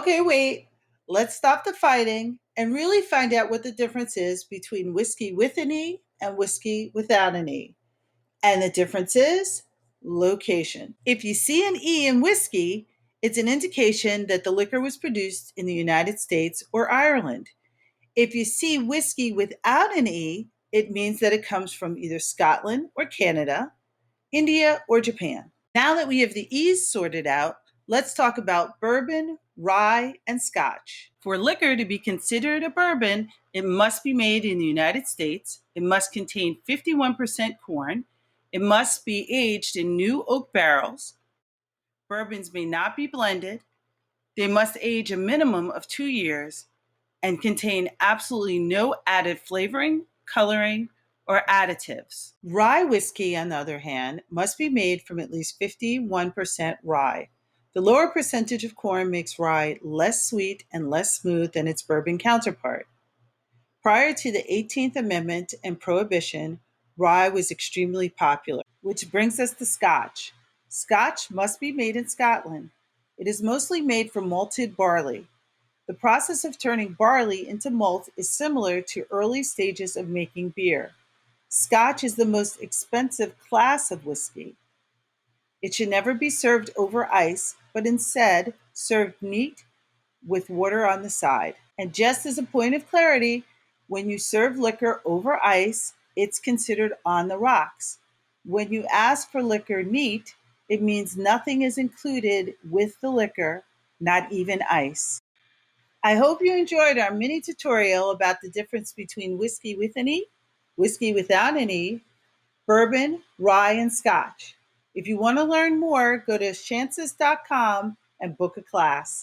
Okay, wait. Let's stop the fighting and really find out what the difference is between whiskey with an E and whiskey without an E. And the difference is location. If you see an E in whiskey, it's an indication that the liquor was produced in the United States or Ireland. If you see whiskey without an E, it means that it comes from either Scotland or Canada, India or Japan. Now that we have the E's sorted out, let's talk about bourbon, rye, and scotch. For liquor to be considered a bourbon, it must be made in the United States, it must contain 51% corn, it must be aged in new oak barrels, bourbons may not be blended, they must age a minimum of 2 years, and contain absolutely no added flavoring, coloring, or additives. Rye whiskey, on the other hand, must be made from at least 51% rye. The lower percentage of corn makes rye less sweet and less smooth than its bourbon counterpart. Prior to the 18th Amendment and Prohibition, rye was extremely popular, which brings us to scotch. Scotch must be made in Scotland. It is mostly made from malted barley. The process of turning barley into malt is similar to early stages of making beer. Scotch is the most expensive class of whiskey. It should never be served over ice, but instead served neat with water on the side. And just as a point of clarity, when you serve liquor over ice, it's considered on the rocks. When you ask for liquor neat, it means nothing is included with the liquor, not even ice. I hope you enjoyed our mini tutorial about the difference between whiskey with an E, whiskey without an E, bourbon, rye, and scotch. If you want to learn more, go to chances.com and book a class.